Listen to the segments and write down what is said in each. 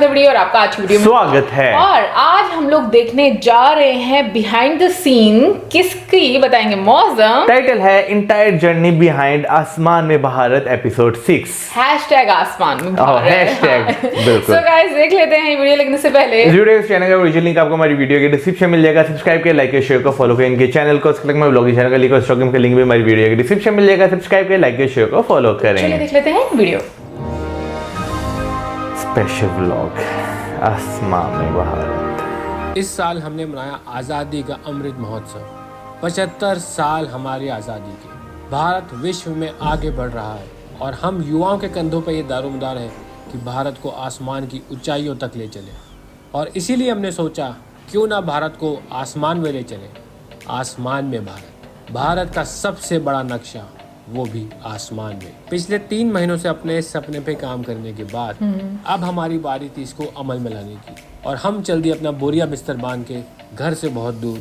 Video और आपका आज की वीडियो में स्वागत है। और आज हम लोग देखने जा रहे हैं बिहाइंड द सीन किसकी बताएंगे मौसम। टाइटल है इंटायर जर्नी बिहाइंड आसमान में भारत एपिसोड 6 हैशटैग आसमान में भारत। हैशटैग बिल्कुल। So guys देख लेते हैं ये वीडियो लेकिन इससे पहले इस वीडियो के चैनल का ओरिजिनल लिंक आपको हमारी वीडियो के डिस्क्रिप्शन मिल जाएगा। सब्सक्राइब करें, लाइक करें, शेयर को फॉलो करें। इनके चैनल को सब्सक्राइब में ब्लॉगिंग चैनल का लिंक और इंस्टाग्राम का लिंक भी हमारी वीडियो के डिस्क्रिप्शन मिल जाएगा। सब्सक्राइब करें, लाइक करें, शेयर को फॉलो करें। चलिए देख लेते हैं वीडियो। स्पेशल व्लॉग आसमान में भारत। इस साल हमने मनाया आज़ादी का अमृत महोत्सव। 75 साल हमारी आज़ादी के। भारत विश्व में आगे बढ़ रहा है और हम युवाओं के कंधों पर ये दारोमदार है कि भारत को आसमान की ऊंचाइयों तक ले चले। और इसीलिए हमने सोचा क्यों ना भारत को आसमान में ले चले। आसमान में भारत, भारत का सबसे बड़ा नक्शा, वो भी आसमान में। पिछले 3 महीनों से अपने इस सपने पे काम करने के बाद अब हमारी बारी थी इसको अमल में लाने की। और हम चल दिए अपना बोरिया बिस्तर बांध के घर से बहुत दूर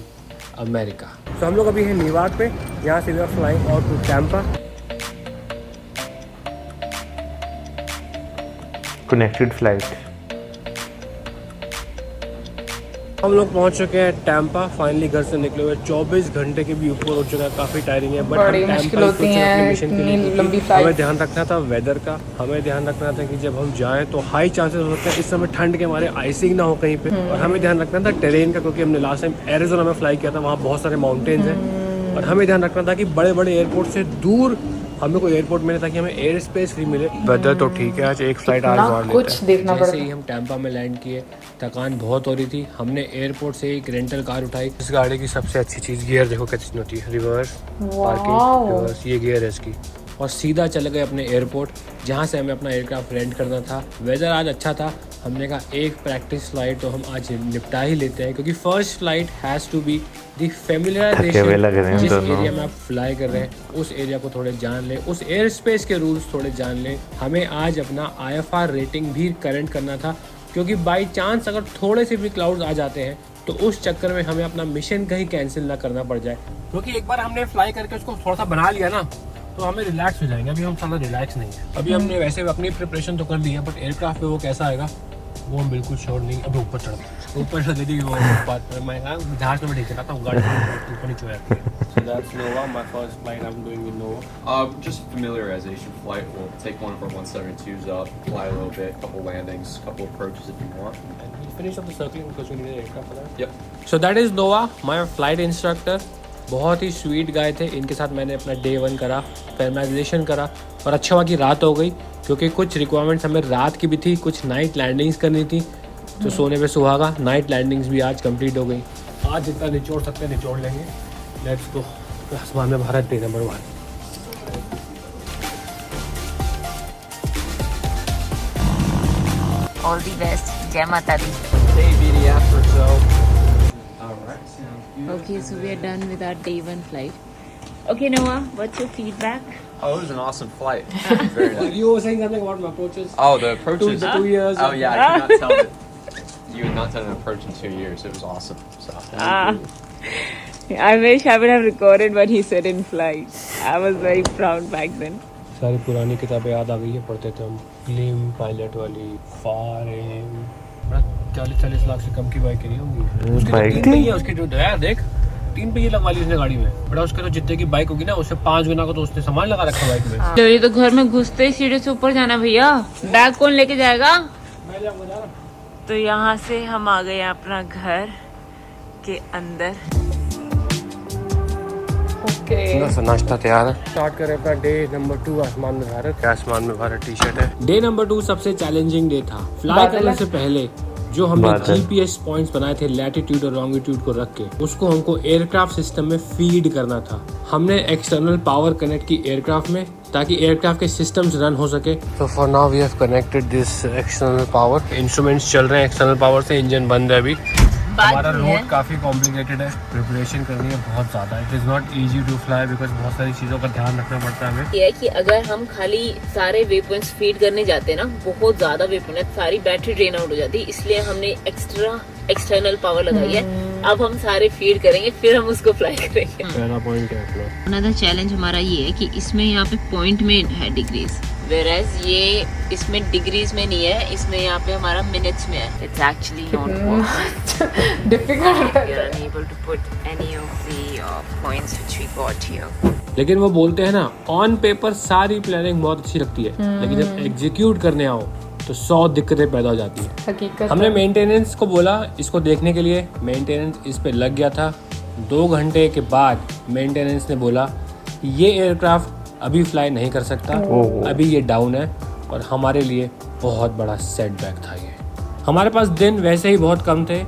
अमेरिका। तो हम लोग अभी हैं न्यूयॉर्क पे। यहाँ से we are flying out to Tampa. Connected flight. हम लोग पहुंच चुके हैं टैम्पा। फाइनली घर से निकले हुए 24 घंटे के भी ऊपर हो चुका है। काफी टायरिंग है बट बड़ी मुश्किल होती है इतनी लंबी फ्लाइट। हमें ध्यान रखना था वेदर का। हमें ध्यान रखना था कि जब हम जाएं तो हाई चांसेस होते हैं इस समय ठंड के हमारे आइसिंग ना हो कहीं पे। और हमें ध्यान रखना था टेरेन का, क्योंकि हमने लास्ट टाइम एरिज़ोना में फ्लाई किया था, वहाँ बहुत सारे माउंटेन्स हैं। और हमें ध्यान रखना था कि बड़े बड़े एयरपोर्ट से दूर हमें कोई एयरपोर्ट मिले ताकि हमें एयर स्पेस फ्री मिले। वेदर तो ठीक है, आज एक फ्लाइट आज और कुछ देखना पड़ता है। जैसे ही हम टैम्पा में लैंड किए थकान बहुत हो रही थी। हमने एयरपोर्ट से एक रेंटल कार उठाई। इस गाड़ी की सबसे अच्छी चीज़ गियर देखो कितनी होती है। रिवर्स, पार्किंग, रिवर्स, ये गियर है इसकी। और सीधा चले गए अपने एयरपोर्ट जहाँ से हमें अपना एयरक्राफ्ट रेंट करना था। वेदर आज अच्छा था। हमने कहा एक प्रैक्टिस फ्लाइट तो हम आज निपटा ही लेते हैं, क्योंकि first flight has to be the familiarisation. जिस एरिया में आप फ्लाई कर रहे हैं उस एरिया को थोड़े जान लें, उस एयर स्पेस के रूल्स थोड़े जान लें। हमें आज अपना IFR रेटिंग भी करेंट करना था, क्योंकि बाई चांस अगर थोड़े से भी क्लाउड्स आ जाते हैं तो उस चक्कर में हमें अपना मिशन कहीं कैंसिल ना करना पड़ जाए। क्योंकि एक बार हमने फ्लाई करके उसको थोड़ा सा बना लिया ना तो हमें रिलैक्स हो जाएंगे। अभी हम सारा रिलैक्स नहीं है। अभी हमने वैसे अपनी प्रिपरेशन तो कर दी है, बट एयरक्राफ्ट पे वो कैसा आएगा वो हम बिल्कुल श्योर नहीं। अभी ऊपर चढ़ ऊपर से दीदी वो बात मैं जहाज में ठीक चलाता हूँ, गाड़ी ऊपर नीचे हो जाती है। So that's Nova, my first flight I'm doing with Nova. Just familiarization flight. We'll take one of our 172s up, fly a little bit, couple landings, couple approaches if you want. And we'll finish up the circling because we need an aircraft for that. Yep. So that is Nova, my flight instructor. बहुत ही sweet guy थे। इनके साथ मैंने अपना Day 1 करा, फैमिलाइजेशन करा और अच्छा हुआ कि रात हो गई, क्योंकि कुछ रिक्वायरमेंट्स हमें रात की भी थी, कुछ नाइट लैंडिंग्स करनी थी। तो सोने पे सुहागा। नाइट लैंडिंग्स भी आज कंप्लीट हो गई। आज जितना निचोड़ सकते हैं निचोड़ लेंगे। Let's go. आसमान में Bharat day number 1। All the best. Jai Mata Di. Okay, so we are done with our Day 1 flight. Okay, Noah, what's your feedback? Oh, it was an awesome flight. Very nice. You were saying something about my approaches. Oh, the approaches. 2 years. Oh yeah, I could not tell it. You had not done an approach in 2 years. It was awesome. So. I wish I would have recorded what he said in flight. I was very proud back then. सारी पुरानी किताबें याद आ गई है, पढ़ते थे हम। Gleam pilot वाली, फारेम। 40 लाख से कम की बाइक नहीं होंगी। उसकी बाइक तो 3 पहिए, उसके जो यार देख 3 पहिए लगवा ली उसने गाड़ी में। बड़ा उसके तो जितने की बाइक होगी ना उससे 5 गुना का तो उसने सामान लगा रखा बाइक में। तो ये तो घर में घुसते ही सीढ़ी से ऊपर जाना भैया। बैग कौन लेके जाएगा? मैं जाऊंगा जा रहा। तो यहाँ से हम आ गए अपना घर के अंदर। नाश्ता तैयार है। स्टार्ट करें अपना डे नंबर 2 आसमान में भारत। आसमान में भारत टी-शर्ट है। डे नंबर 2 सबसे चैलेंजिंग डे था। फ्लाई करने से पहले जो हमने GPS पॉइंट्स बनाए थे लैटिट्यूड और लॉन्गिट्यूड को रख के, उसको हमको एयरक्राफ्ट सिस्टम में फीड करना था। हमने एक्सटर्नल पावर कनेक्ट की एयरक्राफ्ट में ताकि एयरक्राफ्ट के सिस्टम्स रन हो सके। तो for now we have connected this external power. Instruments चल रहे हैं एक्सटर्नल पावर से। इंजन बंद है अभी। हमारा रोड काफ़ी कॉम्प्लिकेटेड है। प्रिपरेशन करनी है बहुत ज़्यादा। It is not easy to fly because बहुत सारी चीज़ों का ध्यान रखना पड़ता है हमें। ये है कि अगर हम खाली सारे वेपन्स फीड करने जाते हैं ना, बहुत ज़्यादा वेपन है, सारी बैटरी ड्रेन आउट हो जाती है। इसलिए हमने एक्सटर्नल पावर लगाई है। अब हम सारे फीड करेंगे फिर हम उसको फ्लाई करेंगे। पहला पॉइंट है अपना। अनदर चैलेंज हमारा ये है कि इसमें यहाँ पे पॉइंट में है डिग्रीज, Whereas ये इसमें डिग्रीज में नहीं है, इसमें यहाँ पे हमारा मिनट्स में है. It's actually not possible. Difficult We are unable to put any of the points which we got here. लेकिन वो बोलते हैं ना, ऑन पेपर सारी प्लानिंग बहुत अच्छी लगती है, लेकिन जब एग्जीक्यूट करने आओ तो 100 दिक्कतें पैदा हो जाती है. हकीकत हमने मेंटेनेंस को बोला इसको देखने के लिए, मेंटेनेंस इस पे लग गया था. 2 घंटे के बाद मेंटेनेंस ने बोला ये एयरक्राफ्ट अभी फ्लाई नहीं कर सकता, अभी ये डाउन है. और हमारे लिए बहुत बड़ा सेटबैक था ये. हमारे पास दिन वैसे ही बहुत कम थे.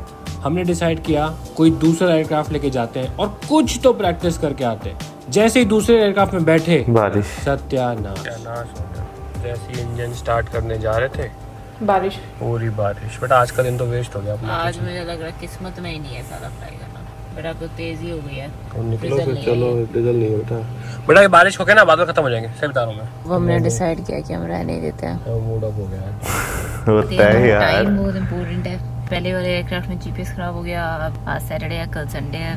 हमने डिसाइड किया कोई दूसरा एयरक्राफ्ट लेके जाते हैं और कुछ तो प्रैक्टिस करके आते हैं. जैसे ही दूसरे एयरक्राफ्ट में बैठे, बारिश, सत्यानाश हो गया. जैसे ही इंजन स्टार्ट करने जा रहे थे, बारिश, पूरी बारिश. बट आज का दिन तो वेस्ट हो गया अपना. आज मुझे लग रहा है किस्मत में ही नहीं है सारा फ्लाई करना. बेटा तो तेजी हो गई है. और निकलो Drizzle फिर, नहीं चलो आई. डीजल नहीं होता. बेटा ये बारिश हो गया ना, बादल खत्म हो जाएंगे. सही बता रहा हूँ मैं. वो हमने डिसाइड किया कि हम रहने देते हैं. मूड ऑफ हो गया है. होता है यार. टाइम बहुत इम्पोर्टेंट है. पहले वाले एयरक्राफ्ट में जीपीएस खराब हो गया. अब आज सैटरडे है, कल संडे है.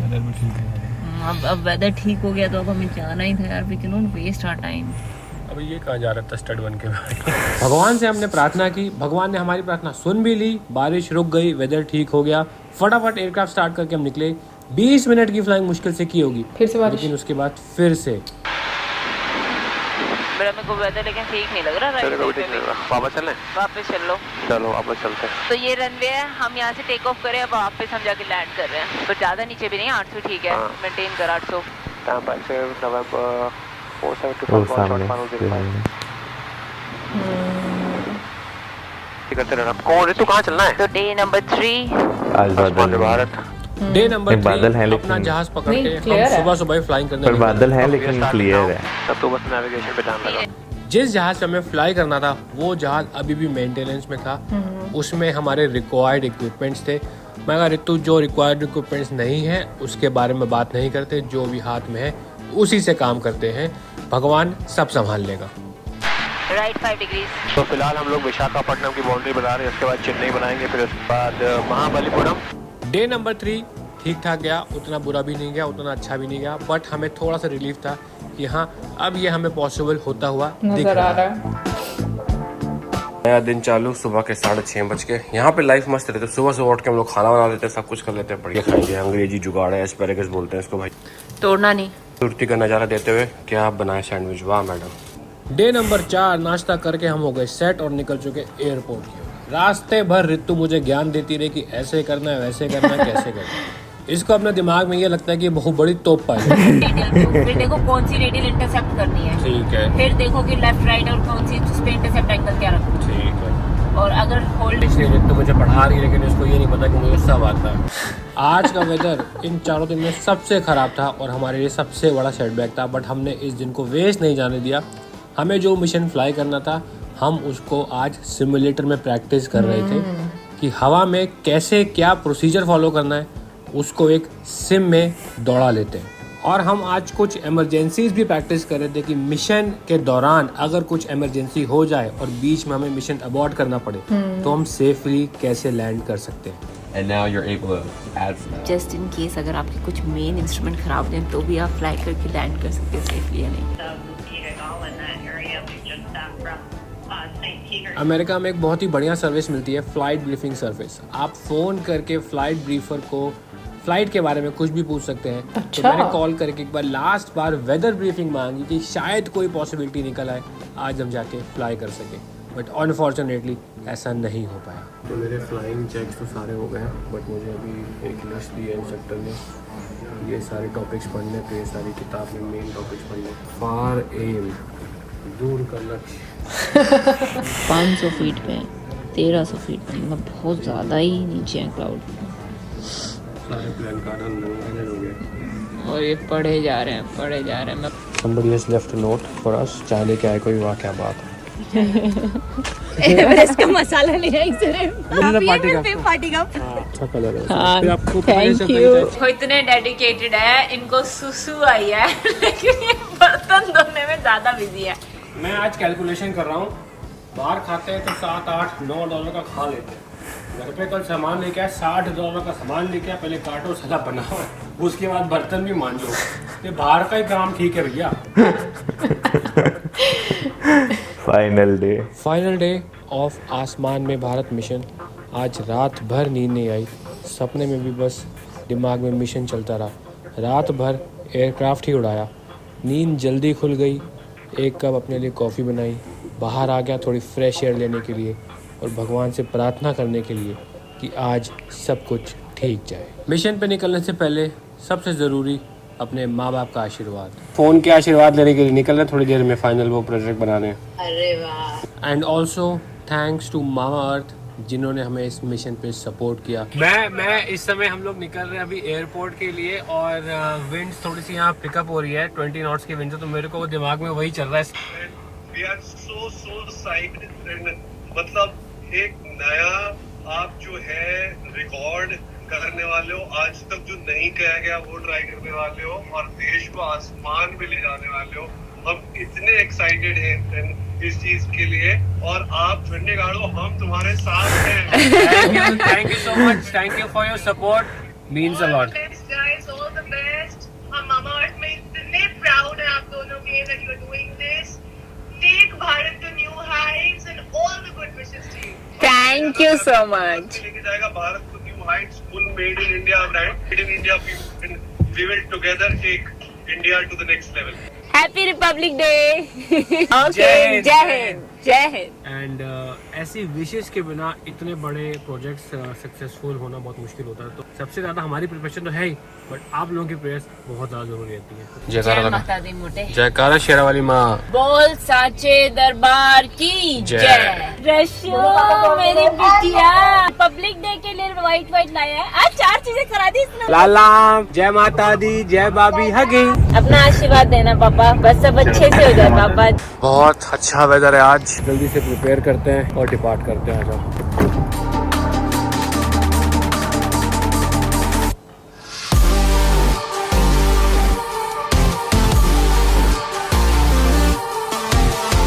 अब वेदर ठीक हो गया तो अब हमें जाना ही था यार. We can not waste our time. अब ये कहाँ जा रहा था स्टड बन के. भगवान से हमने प्रार्थना की, भगवान ने हमारी प्रार्थना सुन भी ली. बारिश रुक गई, वेदर ठीक हो गया. फटाफट एयरक्राफ्ट स्टार्ट करके हम निकले. 20 मिनट की फ्लाइंग मुश्किल से की होगी, फिर से बारिश. लेकिन उसके बाद फिर से मेरा मेरे को वेदर लेकिन ठीक नहीं लग रहा. वापस चलें? वापस चल लो. चलो वापस चलते हैं. तो ये रनवे है, हम यहाँ से टेक ऑफ करें. अब वापस हम जाके लैंड कर रहे हैं. तो ज्यादा नीचे भी नहीं, 800 ठीक है. मेंटेन कर 800. करते रहना. कौन है तू, कहाँ चलना है? तो डे नंबर 3 आज भारत. डे नंबर 3 बादल है अपना लेकिन जहाज पकड़ नहीं, के clear हम है. सुबह सुबह ही फ्लाइंग करने पर लगे. बादल है लेकिन क्लियर है. तब तो बस नेविगेशन पे ध्यान लगा. जिस जहाज पे हमें फ्लाई करना था वो जहाज अभी भी मेंटेनेंस में था. उसमें हमारे रिक्वायर्ड इक्विपमेंट्स थे. मैं कहा ऋतु, जो रिक्वायर्ड इक्विपमेंट्स नहीं है उसके बारे में बात नहीं करते, जो भी हाथ में है उसी से काम करते हैं. भगवान सब संभाल लेगा. Right 5 degrees. तो फिलहाल हम लोग विशाखापट्टनम की बाउंड्री बना रहे हैं. उसके बाद चेन्नई बनाएंगे, फिर उसके बाद महाबलीपुरम. डे नंबर 3 ठीक ठाक गया. उतना बुरा भी नहीं गया, उतना अच्छा भी नहीं गया. बट हमें थोड़ा सा रिलीफ था कि हाँ अब ये हमें पॉसिबल होता हुआ दिख नजर आ रहा है. रहा है. नया दिन चालू. सुबह के 6:30 बज के. यहाँ पे लाइफ मस्त रहती है. सुबह सुबह उठ के हम लोग खाना बना लेते हैं, सब कुछ कर लेते हैं, बढ़िया खाएंगे. अंग्रेजी जुगाड़ है, एस्पैरागस बोलते हैं इसको भाई. तोड़ना नहीं. सुर्ती का नज़ारा देते हुए क्या आप बनाए सैंडविच. वाह मैडम. डे नंबर 4 नाश्ता करके हम हो गए सेट और निकल चुके एयरपोर्ट की ओर. रास्ते भर ऋतु मुझे ज्ञान देती रही कि ऐसे करना है, वैसे करना है, कैसे करना है. इसको अपने दिमाग में ये लगता है कि बहुत बड़ी तोप पाई. फिर देखो कौन सी रेडियल इंटरसेप्ट करनी है. ठीक है, फिर देखो कि लेफ्ट राइट और कौन सी उस पे इंटरसेप्ट एंगल क्या रखना है. ठीक है. और अगर होल्ड ऋतु मुझे पढ़ा रही है लेकिन इसको ये नहीं पता कि मुझे सब आता है. आज का वेदर इन 4 दिन में सबसे ख़राब था और हमारे लिए सबसे बड़ा सेटबैक था. बट हमने इस दिन को वेस्ट नहीं जाने दिया. हमें जो मिशन फ्लाई करना था हम उसको आज सिमुलेटर में प्रैक्टिस कर रहे थे कि हवा में कैसे क्या प्रोसीजर फॉलो करना है. उसको एक सिम में दौड़ा लेते हैं. और हम आज कुछ इमरजेंसीज भी प्रैक्टिस कर रहे थे कि मिशन के दौरान अगर कुछ इमरजेंसी हो जाए और बीच में हमें मिशन अबॉर्ट करना पड़े तो हम सेफली कैसे लैंड कर सकते हैं. And now you're able to add from that. Just in case अगर आपके कुछ मेन इंस्ट्रूमेंट खराब हैं तो भी आप फ्लाई करके लैंड कर सकते हैं सेफली या नहीं. अमेरिका में एक बहुत ही बढ़िया सर्विस मिलती है, फ्लाइट ब्रीफिंग सर्विस. आप फ़ोन करके फ्लाइट ब्रीफर को फ्लाइट के बारे में कुछ भी पूछ सकते हैं. अच्छा. तो मैंने कॉल करके एक बार लास्ट बार वेदर ब्रीफिंग मांगी कि शायद कोई पॉसिबिलिटी निकल आए आज हम जाके फ्लाई कर सकें. बट अनफॉर्चुनेटली ऐसा नहीं हो पाया. तो मेरे फ्लाइंग चेक्स तो सारे हो गए बट मुझे अभी एक लिस्ट दी है इंस्ट्रक्टर ने. ये सारे टॉपिक्स पढ़ने पे, ये सारी किताब में मेन टॉपिक्स पढ़ने. फार एम, दूर का लक्ष्य. 500 फीट पे 1300 फीट पे, मतलब बहुत ज़्यादा ही नीचे है क्लाउड. सारे प्लान का रन हो गया और ये पढ़े जा रहे हैं. मैं Somebody has left a note for us. चाय लेके आए कोई, वाह क्या बात है. एवरेस्ट का मसाला ले आई सिर्फ. पार्टी का अच्छा कलर है. हाँ, फिर आपको थैंक पहले यू. से वो इतने डेडिकेटेड है, इनको सुसु आई है लेकिन ये बर्तन धोने में ज़्यादा बिजी है. मैं आज कैलकुलेशन कर रहा हूँ. बाहर खाते हैं तो 7, 8, 9 डॉलर का खा लेते हैं. घर पे कल सामान लेके आए, $60 का सामान लेके आए. पहले काटो, सला बनाओ, उसके बाद बर्तन भी मांजो. ये बाहर का ही काम ठीक है भैया. फाइनल डे ऑफ आसमान में भारत मिशन। आज रात भर नींद नहीं आई, सपने में भी बस दिमाग में मिशन चलता रहा। रात भर एयरक्राफ्ट ही उड़ाया, नींद जल्दी खुल गई। एक कप अपने लिए कॉफ़ी बनाई, बाहर आ गया थोड़ी फ्रेश एयर लेने के लिए और भगवान से प्रार्थना करने के लिए कि आज सब कुछ ठीक जाए। मिशन पे निकलने से पहले सबसे ज़रूरी अपने माँ बाप का आशीर्वाद। फ़ोन के आशीर्वाद लेने के लिए निकल रहे थोड़ी देर में फाइनल वो प्रोजेक्ट बनाने। अरे वाह। एंड ऑल्सो थैंक्स टू मामा अर्थ जिन्होंने हमें इस मिशन पे सपोर्ट किया। मैं इस समय हम लोग निकल रहे हैं अभी एयरपोर्ट के लिए और विंड्स थोड़ी सी यहाँ पिकअप हो रही है, 20 नॉट्स की विंड है, तो मेरे को दिमाग में वही चल रहा है। We are so psyched and मतलब एक नया आप जो है रिकॉर्ड करने वाले हो, आज तक जो नहीं किया गया वो ट्राई करने वाले हो और देश को आसमान में ले जाने वाले हो। हम इतने एक्साइटेड हैं इस चीज के लिए और आप झंडे गाड़ो, हम तुम्हारे साथ हैं। Thank you so much, thank you for your support, means a lot. All the best. हम मामा अर्थ में इतने प्राउड है आप दोनों के that you are doing this. Take Bharat to new heights and all the good wishes to you. Thank you so much. लेके जाएगा भारत को new heights, full made in India brand, made in India. We will together take India to the next level. Happy Republic Day. Okay. जय हिंद, जय हिंद, जय Hind. And ऐसी विशेष के बिना इतने बड़े प्रोजेक्ट्स सक्सेसफुल होना बहुत मुश्किल होता है। तो सबसे ज़्यादा हमारी प्रिपरेशन तो है ही, बट आप लोगों की प्रेयर्स बहुत ज़्यादा जरूरी रहती है। जय माता दी मोटे। जयकारा शेरा वाली माँ बोल साचे दरबार की जय। रशियो मेरी बिटिया पब्लिक डे के लिए व्हाइट लाया है। आज 4 चीजें करा दी इसने। लाला, जय माता दी, जय बाबी हगी। अपना आशीर्वाद देना पापा, बस सब अच्छे से हो जाए पापा। बहुत अच्छा वेदर है आज, जल्दी से प्रिपेयर करते हैं और डिपार्ट करते हैं। आज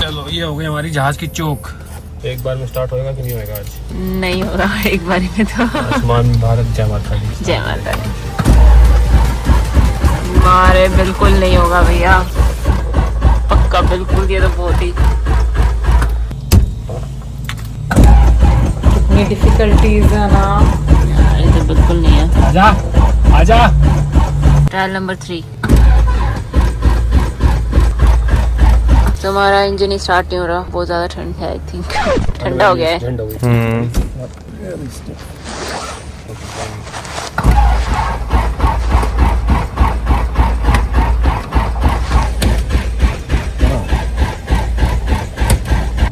चलो, ये हो गई हमारी जहाज की चौक। एक बार में स्टार्ट होएगा कि नहीं होएगा आज? नहीं होगा एक बार में तो। आसमान में भारत, जय माता दी। जय माता दी। मारे बिल्कुल नहीं होगा भैया, पक्का बिल्कुल। ये तो बहुत ही कितनी डिफिकल्टीज है ना। ये तो बिल्कुल नहीं है। आजा आजा। Trial number 3। तुम्हारा इंजन ही स्टार्ट नहीं हो रहा, बहुत ज्यादा ठंड है। आई थिंक ठंडा हो गया है। ठंड हो गई।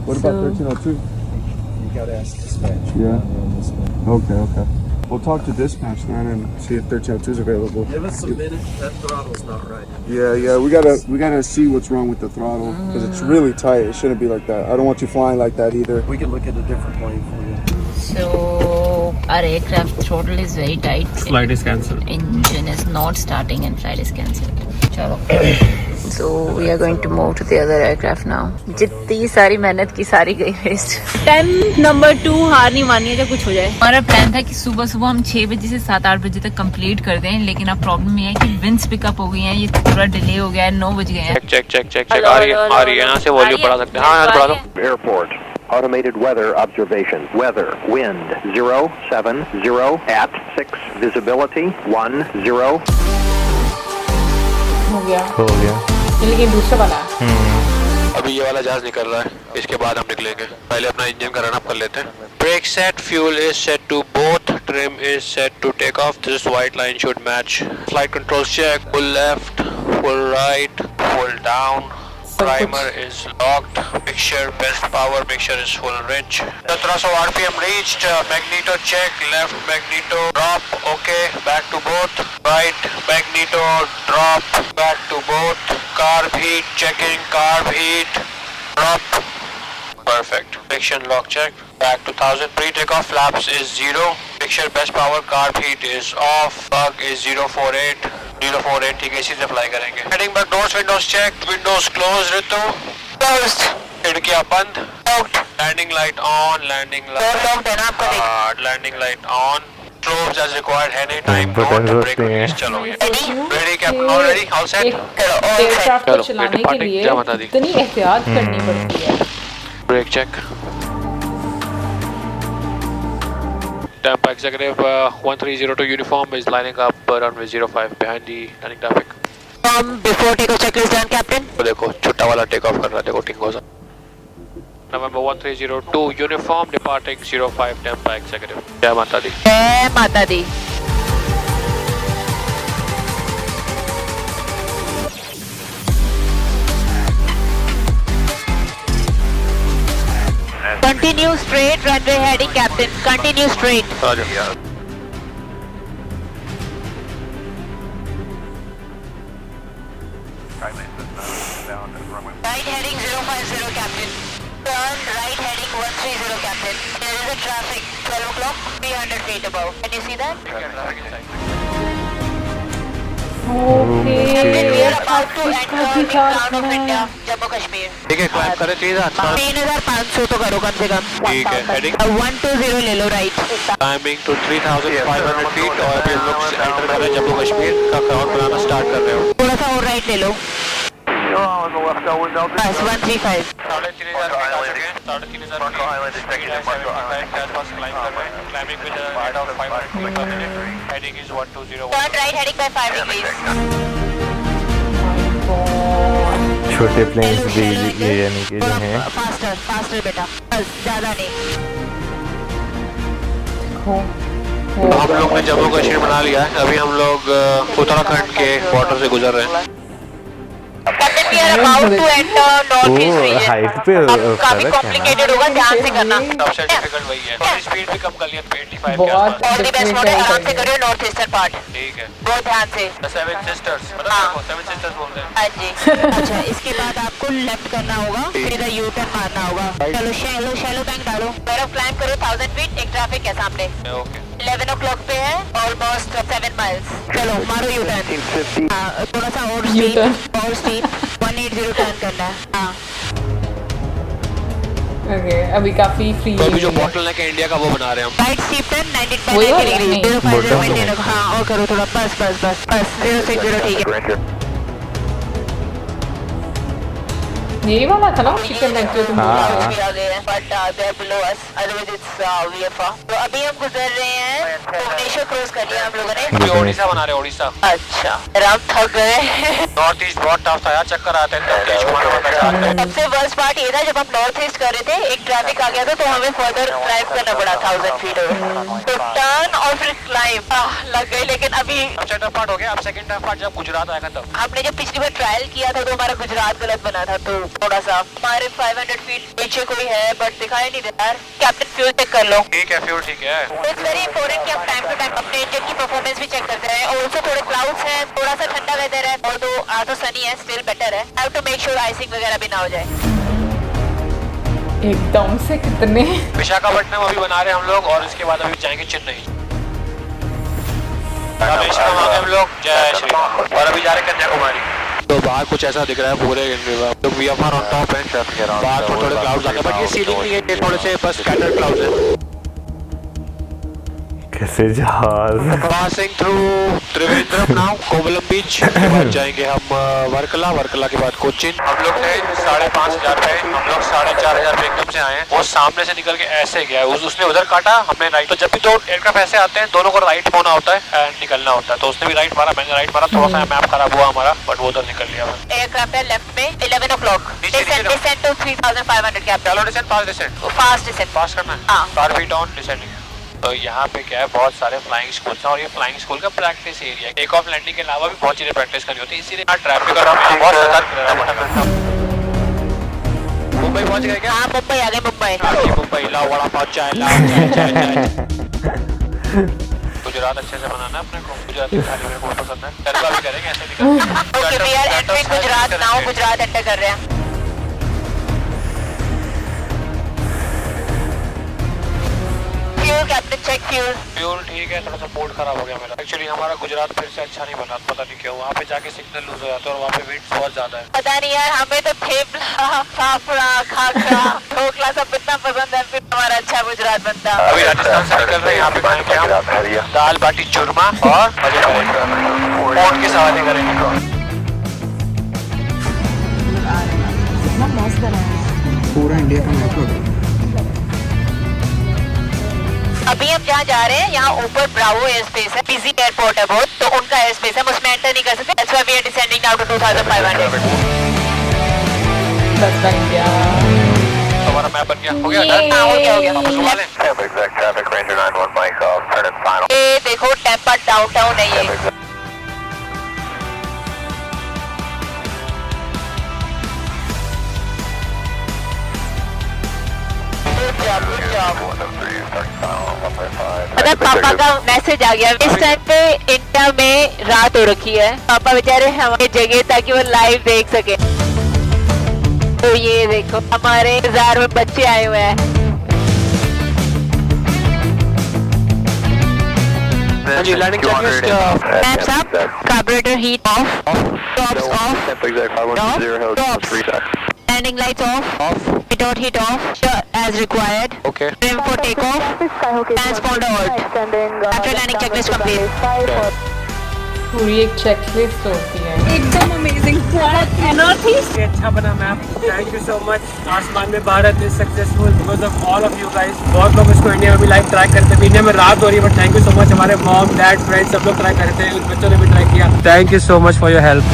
What about 1302? You gotta ask dispatch. Yeah. Okay. We'll talk to dispatch man and see if 1302 is available. Give us a minute. That throttle's not right. Yeah. We gotta see what's wrong with the throttle because it's really tight. It shouldn't be like that. I don't want you flying like that either. We can look at a different plane for you. So our aircraft throttle is very tight. Flight is cancelled. Engine is not starting and flight is cancelled. चलो। So we are going to move to the other aircraft now. जितनी सारी मेहनत की सारी गई waste. Attempt number 2, हार नहीं मानी है, जब कुछ हो जाए। हमारा प्लान था कि सुबह सुबह हम 6 बजे से 7-8 बजे तक कंप्लीट कर दें, लेकिन अब प्रॉब्लम ये है कि विंड्स पिकअप हो गई हैं, ये पूरा डिले हो गया है। 9 बज गए हैं। चेक आ रही है यहाँ से वॉल्यूम बढ़ा सकते हैं। हाँ, बढ़ा दो। Airport automated weather observation. Weather, wind 070 at 6, visibility 10. हो गया हो गया। लेकिन दूसरा वाला है। अभी ये वाला जहाज निकल रहा है, इसके बाद हम निकलेंगे। पहले अपना इंजन का रन अप कर लेते हैं। Brake set, fuel is set to both, trim is set to take off. This white line should match. Flight control check, full left, full right, full down. Primer is locked. Mixture best power. Mixture is full range. 1700 RPM reached. Magneto check. Left magneto drop. Okay. Back to both. Right magneto drop. Back to both. Carb heat checking. Carb heat drop. Perfect. Friction lock check. Back to 1000. Pre-takeoff flaps is 0. Mixture best power. Carb heat is off. Bug is 048. 048 ठीक है, इसी से apply करेंगे। Heading back doors, windows check, windows close रितु closed, खिड़कियां बंद, locked, landing light on, landing light landing light on, strobes as required, any time note brake release. चलो ready captain, all ready, all set. Aircraft को चलाने के लिए इतनी एहतियात करनी पड़ती है। Brake check. Tampa Executive 1302 uniform is lining up runway 05 behind the landing traffic. Before takeoff checklist done, Captain. तो देखो छुट्टा वाला टेक ऑफ कर रहा है, देखो टिंगो सा. November 1302 uniform departing 05 Tampa Executive. जय माता दी. जय माता दी. Continue straight, runway heading, Captain. Continue straight. Roger. Right heading 050, Captain. Turn right heading 130, Captain. There is a traffic, 12 o'clock, 300 feet above. Can you see that? Okay We are about to इसका enter भी the crown charge of है। India, Jammu Kashmir. ठीक है, climb करें 3000. 3500 तो करो कम से कम. ठीक है, heading 120 ले लो राइट. टाइमिंग टू 3500 फीट और अभी हम लोग एंटर कर रहे हैं जम्मू कश्मीर का क्राउन बनाना स्टार्ट कर रहे हो. थोड़ा सा और राइट ले लो. बस 135. 3500 फीट आ चुके हैं. 3500 फीट है, 75 के आसपास क्लाइम कर रहे हैं. Climbing with rate of 500 feet पर minute. Heading is 120. Turn right heading by 5 degrees. छोटे प्लेन्स भी ये यानी कि जो हैं फास्टर फास्टर बेटा, बस ज्यादा नहीं. हम लोग ने जम्मू कश्मीर बना लिया है. अभी हम लोग उत्तराखंड के बॉर्डर से गुजर रहे हैं. Captain, we are about to enter northeast region. Height पे अब काफी फर्क है ना. कॉम्प्लिकेटेड होगा, ध्यान से करना. सबसे डिफिकल्ट वही है. थोड़ी स्पीड भी कम कर लिया 85 के बहुत आसपास. ऑल द बेस्ट मोड, आराम से करियो नॉर्थ ईस्टर्न पार्ट. ठीक है. बहुत ध्यान से. The Seven Sisters. मतलब हाँ. देखो Seven Sisters बोल रहे हैं. हाँ जी. अच्छा, इसके बाद आपको लेफ्ट करना होगा, फिर यू टर्न मारना होगा. चलो शैलो शैलो बैंक डालो. बर्फ क्लाइंब करो 1000 फीट. एक ट्रैफिक है सामने. ओके. 11 o'clock पे है, ऑलमोस्ट 7 miles. चलो मारो यू टर्न. थोड़ा सा और स्पीड U-turn. और स्पीड. 180 टर्न करना है. हाँ. ओके अभी काफी फ्री तो अभी जो बॉटल है इंडिया का वो बना रहे हैं हम. राइट स्टीप टर्न 95 वही वाला? डिग्री. नहीं। 050 मेंटेन रखो. हाँ और करो थोड़ा. बस बस बस बस 060 ठीक है. यही वाला था ना चिकन नेक जो तुम बोल रहे हाँ. थे. But they are below us. Otherwise it's VFR. तो अभी हम गुजर रहे हैं. भुवनेश्वर क्रॉस कर लिया हम लोगों ने. अभी ओडिशा बना रहे हैं. ओडिशा. अच्छा. हम थक गए. नॉर्थ ईस्ट बहुत टफ था यार. चक्कर आते हैं. तेज घुमाना होता है रात में. सबसे वर्स्ट पार्ट ये था जब हम नॉर्थ ईस्ट कर रहे थे, एक ट्रैफिक आ गया था तो हमें फर्दर ड्राइव करना पड़ा 1000 फीट. तो टर्न और फिर क्लाइंब लग गई. लेकिन अभी सबसे टफ पार्ट हो गया. अब सेकंड टफ पार्ट जब गुजरात आएगा तब. हमने जब पिछली बार ट्रायल किया था तो हमारा गुजरात गलत बना था. तो थोड़ा सा हमारे 500 फीट नीचे कोई है बट दिखाई नहीं देता यार. कैप्टन फ्यूल चेक कर लो. ठीक है, फ्यूल ठीक है. इट्स वेरी इंपॉर्टेंट कि आप टाइम टू टाइम अपने इंजन की परफॉर्मेंस भी चेक करते रहें. और थोड़े क्लाउड्स हैं, थोड़ा सा ठंडा वेदर है और तो सनी है, स्टिल बेटर है. Have to make sure icing वगैरह भी ना हो जाए. एकदम से कितने विशाखापट्टनम अभी बना रहे हैं हम लोग और इसके बाद अभी जाएंगे चेन्नई. रामेश्वरम आ गए हम लोग. जय श्री राम. और अभी जा रहे हैं कन्याकुमारी. तो बाहर कुछ ऐसा दिख रहा है पूरे तो VFR ऑन टॉप है. बाहर थोड़े क्लाउड्स आ गए बट ये सीलिंग नहीं है. ये थोड़े से बस स्कैटर्ड क्लाउड्स हैं. कैसे जहाज passing through Trivandrum now Kovalam beach. उसके बाद जाएंगे हम वर्कला. वर्कला के बाद कोचिन. हम लोग थे 5500 पे. हम लोग 4500 पे एकदम से आए हैं. वो सामने से निकल के ऐसे गया. उसने उधर काटा, हमने राइट. तो जब भी दो एयरक्राफ्ट ऐसे आते हैं दोनों को राइट होना होता है एंड निकलना होता है. तो उसने भी राइट मारा, मैंने राइट मारा. थोड़ा सा मैप खराब हुआ हमारा बट वो उधर निकल लिया. एयरक्राफ्ट है लेफ्ट में 11 o'clock. Descent to 3500 captain. चलो descent. Fast descent. Fast descent. Pass करना है. हाँ. 4 फीट ऑन डिसेंडिंग. तो यहाँ पे क्या है, बहुत सारे फ्लाइंग स्कूल हैं और ये फ्लाइंग स्कूल का प्रैक्टिस एरिया है. टेक ऑफ लैंडिंग के अलावा भी बहुत चीजें प्रैक्टिस करनी होती है. इसीलिए यहाँ ट्रैफिक और हमें बहुत सतर्क रहना पड़ता है. मुंबई पहुँच गए क्या? हाँ मुंबई आ गए. मुंबई मुंबई लाओ वड़ा पाव चाय लाओ. चाय. गुजरात अच्छे से बनाना है अपने को. गुजराती खाने मेरे को बहुत पसंद है. तड़का भी करेंगे ऐसे निकल. Okay we are entering Gujarat now. Gujarat enter कर रहे हैं. Fuel captain check fuel. Fuel ठीक है. थोड़ा सा बोर्ड खराब हो गया मेरा. एक्चुअली हमारा गुजरात फिर से अच्छा नहीं बना. पता नहीं क्यों. वहाँ पे जाके सिग्नल लूज हो जाता है और वहाँ पे विंड्स बहुत ज्यादा है. पता नहीं यार, हमें तो थेपला, फाफड़ा, खाखरा, ढोकला सब इतना पसंद है. फिर हमारा अच्छा गुजरात बनता. अभी राजस्थान से निकल रहे हैं. यहाँ पे खाएंगे हम दाल बाटी चूरमा और मजे करेंगे. ऊंट की सवारी करेंगे. कितना मस्त बना है. पूरा इंडिया का मैप लग रहा है। अभी हम जहाँ जा रहे हैं यहाँ ऊपर ब्रावो एयर स्पेस है, बिजी एयरपोर्ट है बहुत, तो उनका एयर स्पेस है, हम उसमें एंटर नहीं कर सकते। That's why we are descending now to 2500। बस बन गया। हमारा मैप बन गया, हो गया ये- डन, हो गया वापस उड़ा लें। ये देखो टेम्पा डाउनटाउन है ये। मतलब पापा का मैसेज आ गया। इस टाइम पे इंडिया में रात हो रखी है, पापा बेचारे हमारी जगह ताकि वो लाइव देख सके। तो ये देखो हमारे इंतजार में बच्चे आए हुए हैं। जी landing checklist Maps up, carburetor heat off, tops off, landing lights off, without heat off, as required. Okay Trim for takeoff, transponder alt. After landing checklist complete. पूरी एक चेकलिस्ट होती है। ये अच्छा बना map, thank you so much. आसमान में Bharat is successful because of all of you guys. बहुत लोग इसको इंडिया में भी लाइव ट्राई करते हैं, इंडिया में रात हो रही है, but thank you so much. हमारे मॉम डैड फ्रेंड्स सब लोग ट्राई करते हैं, उस बच्चों ने भी ट्राई किया। Thank you so much for your help.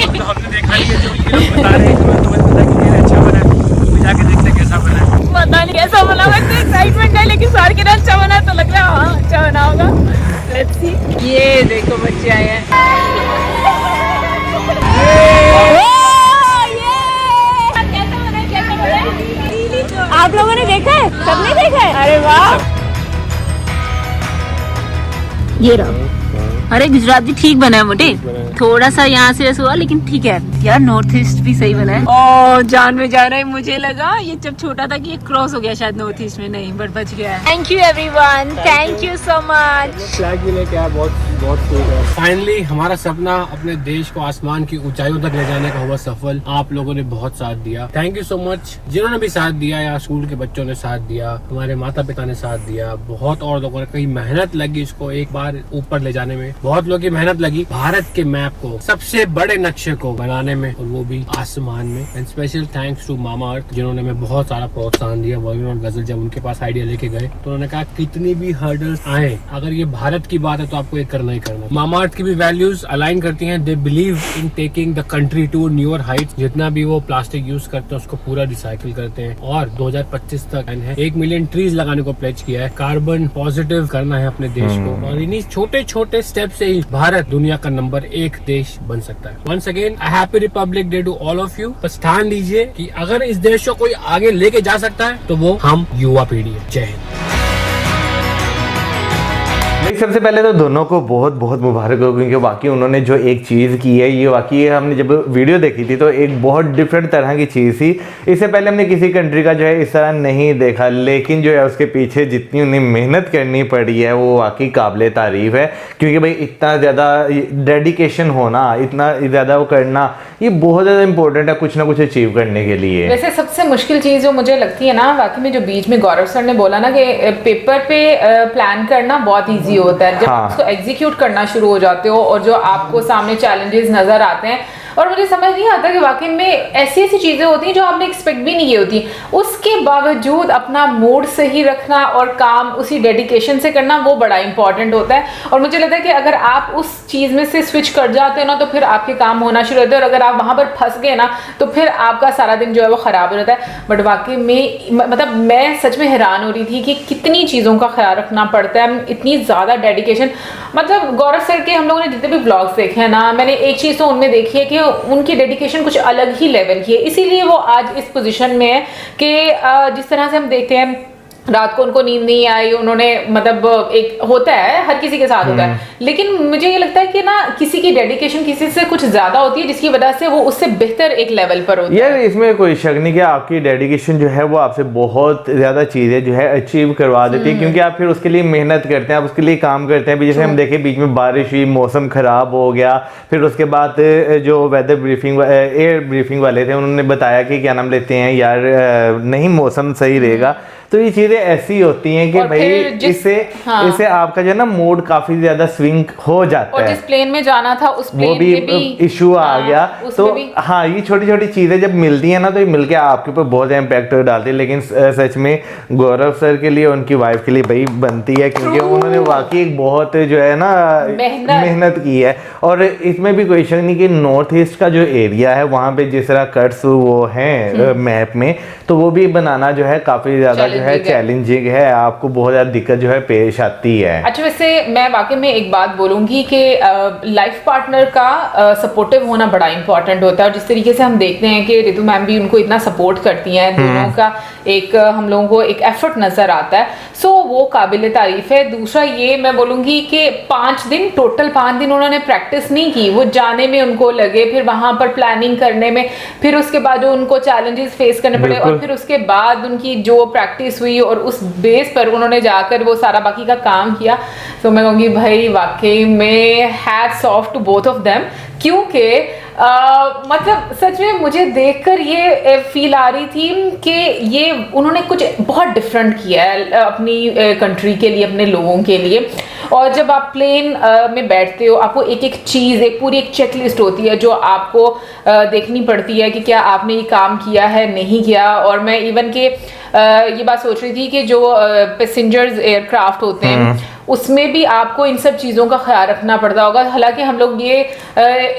तो हमने देखा नहीं है, जो ये लोग बता रहे हैं कि तुम्हें पता कि ये अच्छा बना है, तो भी जाके देखते हैं कैसा बना है। पता नहीं कैसा बना, वैसे एक्साइटमेंट है, लेकिन सार के अच्छा बना तो लग रहा है हाँ अच्छा बना होगा। Let's see. ये देखो बच्चे आए हैं। आप लोगों ने देखा है? सबने देखा है? अरे वाह। ये रहा। अरे गुजराती ठीक बना है मोटे, थोड़ा सा यहाँ से ऐसा हुआ लेकिन ठीक है यार। नॉर्थ ईस्ट भी सही बना है। ओ जान में जा रहा है, मुझे लगा ये जब छोटा था कि ये क्रॉस हो गया शायद नॉर्थ ईस्ट में, नहीं बट बच गया है। Thank you everyone, thank you so much. Flag भी लेके आया, बहुत खूब है। फाइनली हमारा सपना अपने देश को आसमान की ऊंचाइयों तक ले जाने का हुआ सफल। आप लोगों ने बहुत साथ दिया, थैंक यू सो मच। जिन्होंने भी साथ दिया, या स्कूल के बच्चों ने साथ दिया, हमारे माता पिता ने साथ दिया, बहुत और लोगों ने, कई मेहनत लगी इसको एक बार ऊपर ले जाने में, बहुत लोगों की मेहनत लगी भारत के मैप को, सबसे बड़े नक्शे को बनाने में, और वो भी आसमान में। एंड स्पेशल थैंक्स टू मामा अर्थ, जिन्होंने हमें बहुत सारा प्रोत्साहन दिया। वर्गन और गजल जब उनके पास आइडिया लेके गए तो उन्होंने कहा कितनी भी हर्डल्स आए, अगर ये भारत की बात है तो आपको ये करना ही करना। मामा अर्थ की भी वैल्यूज अलाइन करती हैं। They believe in taking the country to newer heights. जितना भी वो प्लास्टिक यूज करते हैं उसको पूरा रिसाइकिल करते हैं, और 2025 तक 1 मिलियन ट्रीज लगाने को प्लेज किया है। कार्बन पॉजिटिव करना है अपने देश को, और इन्हीं छोटे छोटे स्टेप से ही भारत दुनिया का नंबर 1 देश बन सकता है। Once again happy republic day to all of you. बस ठान लीजिए कि अगर इस देश को कोई आगे लेके जा सकता है तो वो हम युवा पीढ़ी है। जय हिंद। सबसे पहले तो दोनों को बहुत बहुत मुबारक हो, क्योंकि वाकई उन्होंने जो एक चीज़ की है, ये वाकई हमने जब वीडियो देखी थी तो एक बहुत डिफरेंट तरह की चीज़ थी। इससे पहले हमने किसी कंट्री का जो है इस तरह नहीं देखा, लेकिन जो है उसके पीछे जितनी उन्हें मेहनत करनी पड़ी है वो वाकई काबिल तारीफ़ है। क्योंकि भाई इतना ज़्यादा डेडिकेशन होना, इतना ज़्यादा वो करना, ये बहुत ज़्यादा इंपॉर्टेंट है कुछ ना कुछ अचीव करने के लिए। वैसे सबसे मुश्किल चीज़ जो मुझे लगती है ना, वाकई में जो बीच में गौरव सर ने बोला ना कि पेपर पे प्लान करना बहुत ईजी होता है, जब हाँ। उसको एग्जीक्यूट करना शुरू हो जाते हो और जो आपको सामने चैलेंजेस नजर आते हैं, और मुझे समझ नहीं आता कि वाकई में ऐसी ऐसी चीज़ें होती हैं जो आपने एक्सपेक्ट भी नहीं की होती, उसके बावजूद अपना मूड सही रखना और काम उसी डेडिकेशन से करना वो बड़ा इंपॉर्टेंट होता है। और मुझे लगता है कि अगर आप उस चीज़ में से स्विच कर जाते हो ना तो फिर आपके काम होना शुरू होते हैं, और अगर आप वहाँ पर फंस गए ना तो फिर आपका सारा दिन जो है वो ख़राब हो जाता है। बट वाकई में मतलब मैं सच में हैरान हो रही थी कि कितनी चीज़ों का ख्याल रखना पड़ता है, इतनी ज़्यादा डेडिकेशन। मतलब गौरव सर के हम लोगों ने जितने भी व्लॉग्स देखे हैं ना, मैंने एक चीज़ तो उनमें देखी है कि उनकी डेडिकेशन कुछ अलग ही लेवल की है, इसीलिए वो आज इस पोजीशन में है कि जिस तरह से हम देखते हैं रात को उनको नींद नहीं आई, उन्होंने मतलब एक होता है हर किसी के साथ होता है, लेकिन मुझे ये लगता है कि ना किसी की डेडिकेशन किसी से कुछ ज्यादा होती है जिसकी वजह से वो उससे बेहतर एक लेवल पर होता है। यार इसमें कोई शक नहीं कि आपकी डेडिकेशन जो है वो आपसे बहुत ज़्यादा चीज़ें जो है अचीव करवा देती है, क्योंकि आप फिर उसके लिए मेहनत करते हैं, आप उसके लिए काम करते हैं। जैसे हम देखें बीच में बारिश हुई, मौसम ख़राब हो गया, फिर उसके बाद जो वेदर ब्रीफिंग एयर ब्रीफिंग वाले थे उन्होंने बताया कि क्या नाम लेते हैं यार नहीं मौसम सही रहेगा, तो ये चीजें ऐसी होती हैं कि और भाई फिर इससे इससे आपका जो है ना मूड काफी ज्यादा स्विंग हो जाता और है। जिस प्लेन में जाना था उस वो प्लेन में भी इशू आ गया। तो भी हाँ, ये छोटी छोटी चीजें जब मिलती है ना तो ये मिलके आपके ऊपर बहुत इम्पैक्ट डालती है। लेकिन सच में गौरव सर के लिए, उनकी वाइफ के लिए भाई बनती है, क्योंकि उन्होंने वाकई एक बहुत जो है ना मेहनत की है। और इसमें भी कोई शक नहीं कि नॉर्थ ईस्ट का जो एरिया है वहाँ पे जिस तरह कट्स वो हैं मैप में, तो वो भी बनाना जो है काफी ज्यादा जो है चैलेंजिंग है, आपको बहुत ज्यादा दिक्कत जो है पेश आती है। अच्छा, वैसे मैं वाकई में एक बात बोलूंगी कि लाइफ पार्टनर का सपोर्टिव होना बड़ा इंपॉर्टेंट होता है। और जिस तरीके से हम देखते हैं कि रितु मैम भी उनको इतना सपोर्ट करती हैं, दोनों का एक हम लोगों को एक एफर्ट नजर आता है, सो वो काबिल तारीफ है। दूसरा ये मैं बोलूंगी कि 5 दिन टोटल 5 दिन उन्होंने प्रैक्टिस नहीं की, वो जाने में उनको लगे, फिर वहां पर प्लानिंग करने में, फिर उसके बाद जो उनको चैलेंजेस फेस करने पड़े, और फिर उसके बाद उनकी जो प्रैक्टिस हुई और उस बेस पर उन्होंने जाकर वो सारा बाकी का काम किया। तो मैं कहूँगी भाई वाकई में hats off to both of them, क्योंकि मतलब सच में मुझे देखकर ये फील आ रही थी कि ये उन्होंने कुछ बहुत डिफरेंट किया है अपनी कंट्री के लिए, अपने लोगों के लिए। और जब आप प्लेन में बैठते हो, आपको एक एक चीज़, एक पूरी एक चेकलिस्ट होती है जो आपको देखनी पड़ती है कि क्या आपने ये काम किया है, नहीं किया। और मैं इवन के ये बात सोच रही थी कि जो पैसेंजर्स एयरक्राफ्ट होते हैं उसमें भी आपको इन सब चीज़ों का ख्याल रखना पड़ता होगा। हालांकि हम लोग ये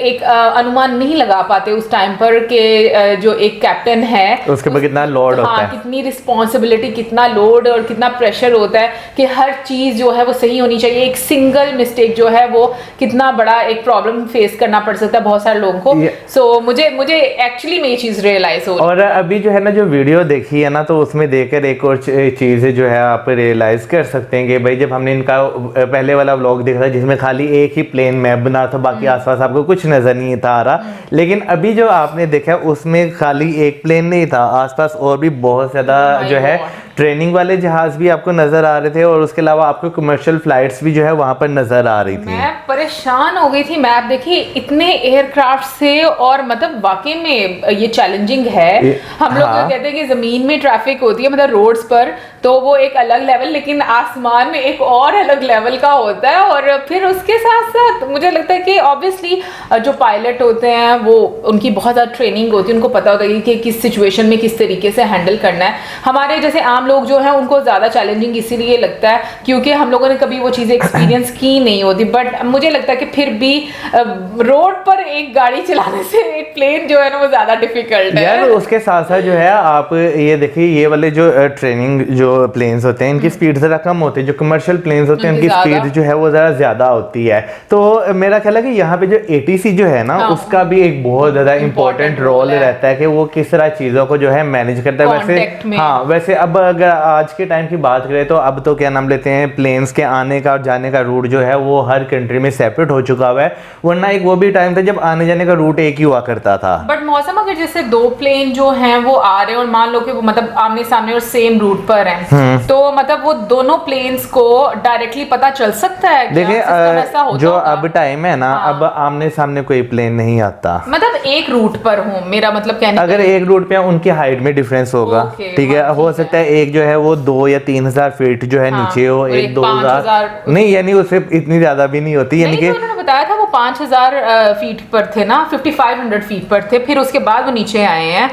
एक अनुमान नहीं लगा पाते उस टाइम पर कि जो एक कैप्टन है उसके ऊपर कितना लोड होता है, कितनी रिस्पॉन्सिबिलिटी, कितना लोड और कितना प्रेशर होता है कि हर चीज़ जो है वो सही होनी चाहिए। एक सिंगल मिस्टेक जो है वो कितना बड़ा एक प्रॉब्लम फेस करना पड़ सकता है बहुत सारे लोगों को। सो मुझे एक्चुअली में ये चीज़ रियलाइज हो। और अभी जो है ना जो वीडियो देखी है ना, तो उसमें देखकर एक और चीज़ जो है आप रियलाइज कर सकते हैं कि भाई जब हमने इनका पहले वाला व्लॉग देखा था जिसमें खाली एक ही प्लेन मैप बना था, बाकी आसपास आपको कुछ नजर नहीं था आ रहा, लेकिन अभी जो आपने देखा उसमें खाली एक प्लेन नहीं था, आसपास और भी बहुत ज्यादा जो है ट्रेनिंग वाले जहाज भी आपको नजर आ रहे थे, और उसके अलावा आपको कमर्शियल फ्लाइट्स भी जो है वहां पर नजर आ रही थी। मैं परेशान हो गई थी मैप देखिए इतने एयरक्राफ्ट से, और मतलब वाकई में ये चैलेंजिंग है। हम लोग कहते हैं कि जमीन में ट्रैफिक होती है मतलब रोड्स पर, तो वो एक अलग लेवल, लेकिन आसमान में एक और अलग लेवल का होता है। और फिर उसके साथ साथ मुझे लगता है कि ऑब्वियसली जो पायलट होते हैं वो उनकी बहुत ज़्यादा ट्रेनिंग होती है, उनको पता होता है कि किस सिचुएशन में किस तरीके से हैंडल करना है। हमारे जैसे आम लोग जो है उनको ज़्यादा चैलेंजिंग इसीलिए लगता है क्योंकि हम लोगों ने कभी वो चीज़ें एक्सपीरियंस की नहीं होती। बट मुझे लगता है कि फिर भी रोड पर एक गाड़ी चलाने से एक प्लेन जो है ना वो ज़्यादा डिफिकल्ट है यार। उसके साथ साथ जो है आप ये देखिए, ये वाले जो ट्रेनिंग जो प्लेन्स होते हैं इनकी स्पीड ज़रा कम होती है, जो कमर्शियल प्लेन्स होते हैं उनकी स्पीड जो है वो ज़रा ज़्यादा होती है। तो मेरा ख्याल है कि यहाँ पे जो ATC जो है ना उसका भी एक बहुत ज़्यादा इंपॉर्टेंट रोल रहता है कि वो किस तरह चीज़ों को जो है मैनेज करता है। वैसे हाँ, वैसे अब अगर आज के टाइम की बात करें तो अब तो क्या नाम लेते हैं, प्लेन्स के आने का और जाने का रूट जो है वो हर कंट्री में सेपरेट हो चुका हुआ है, वरना एक वो भी टाइम था जब आने जाने का रूट एक ही हुआ करता था। बट मौसम अगर जैसे 2 प्लेन जो हैं वो आ रहे हैं और मान लो कि वो मतलब आमने सामने और सेम रूट पर हैं, तो मतलब वो दोनों प्लेन्स को डायरेक्टली पता चल सकता है। देखिए जो अब टाइम है ना, अब आमने सामने कोई प्लेन नहीं आता, मतलब एक रूट पर हो, मेरा मतलब कहने अगर एक रूट पे उनकी हाइट में डिफरेंस होगा, ठीक है, हो सकता है एक जो है वो 2 या 3,000 फीट जो है नीचे हो, एक 2,000 नहीं, यानी उससे इतनी ज्यादा भी नहीं होती, यानी कि उन्होंने बताया था वो 5,000 फीट पर थे ना, 5500 फीट पर थे, फिर उसके बाद वो नीचे आए हैं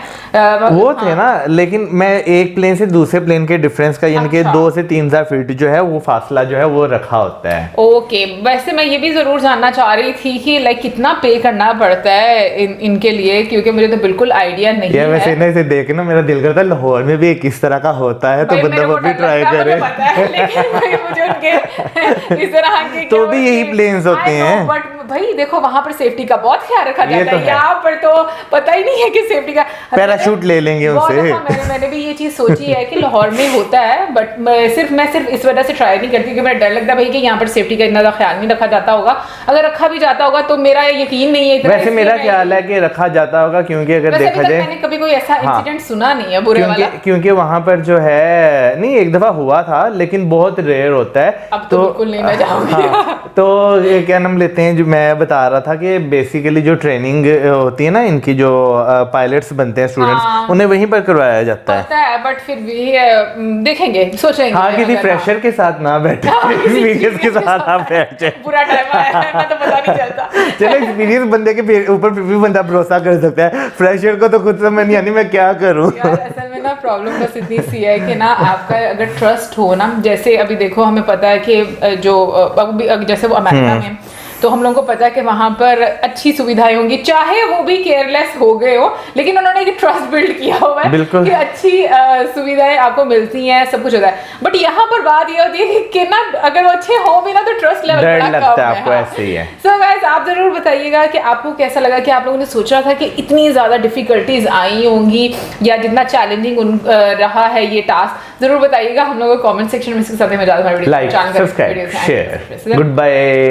वो थे ना। लेकिन मैं एक प्लेन से दूसरे प्लेन के डिफरेंस का यानी कि 2 से 3,000 फीट जो है वो फासला जो है वो रखा होता है। ओके, वैसे मैं ये भी जरूर जानना चाह रही थी कि लाइक कितना पे करना पड़ता है इनके लिए, क्योंकि मुझे तो बिल्कुल आइडिया नहीं है। वैसे ना इसे देख ना मेरा दिल करता है लाहौर में भी एक इस तरह का होता है, तो बंदा वो भी ट्राई करे। तो भी यही प्लेन्स होते हैं, बट भाई देखो वहां पर सेफ्टी का बहुत ख्याल रखा जाता है, यहाँ पर तो पता ही नहीं है कि सेफ्टी का। पैराशूट ले लेंगे उनसे। मैंने भी ये चीज सोची है कि लाहौर में होता है, बट मैं सिर्फ इस वजह से ट्राई नहीं करती कि मेरा डर लगता है भाई कि यहाँ पर सेफ्टी का इतना ज्यादा ख्याल नहीं रखा जाता होगा। अगर रखा भी जाता होगा तो मेरा यकीन नहीं है। वैसे मेरा ख्याल है कि रखा जाता होगा, क्योंकि अगर देखा जाए मैंने कभी कोई ऐसा इंसिडेंट सुना नहीं है बुरे वाला, क्योंकि वहां पर जो है नहीं, एक दफा हुआ था लेकिन बहुत रेयर होता है। अब तो बिल्कुल नहीं मैं जाऊंगी। तो ये क्या नाम लेते हैं, जो मैं बता रहा था कि बेसिकली जो ट्रेनिंग होती है ना इनकी, जो पायलट्स बनते हैं स्टूडेंट्स, उन्हें वहीं पर करवाया जाता है। पता है, बट फिर भी देखेंगे, सोचेंगे। हाँ, किसी फ्रेशर के साथ ना बैठे, एक्सपीरियंस के साथ आप बैठ जाए। पूरा टाइम आया है, मैं तो पता नहीं चलता। चलो, एक्सपीरियंस बंदे के ऊपर फिर भी बंदा भरोसा कर सकता है, फ्रेशर को तो खुद समझ नहीं आनी मैं क्या करूँ। यार असल में ना प्रॉब्लम बस इतनी सी है कि ना आपका अगर ट्रस्ट हो ना, जैसे अभी देखो हमें पता है कि जो जैसे वो अमेरिका में, तो हम लोगों को पता है कि वहाँ पर अच्छी सुविधाएं होंगी, चाहे वो भी केयरलेस हो गए हो, लेकिन उन्होंने एक ट्रस्ट बिल्ड किया हुआ है कि अच्छी सुविधाएं आपको मिलती हैं, सब कुछ होता है। बट यहाँ पर बात ये होती है कि ना अगर वो अच्छे हो भी ना तो ट्रस्ट लेवल बड़ा कम है। आपको ऐसे ही है। सो गाइस, आप जरूर बताइएगा कि आपको कैसा लगा, कि आप लोगों ने सोचा था कि इतनी ज्यादा डिफिकल्टीज आई होंगी या जितना चैलेंजिंग रहा है ये टास्क, जरूर बताइएगा हम लोगों को कमेंट सेक्शन में। इसके साथ ही मैं video like, subscribe, share. Good bye.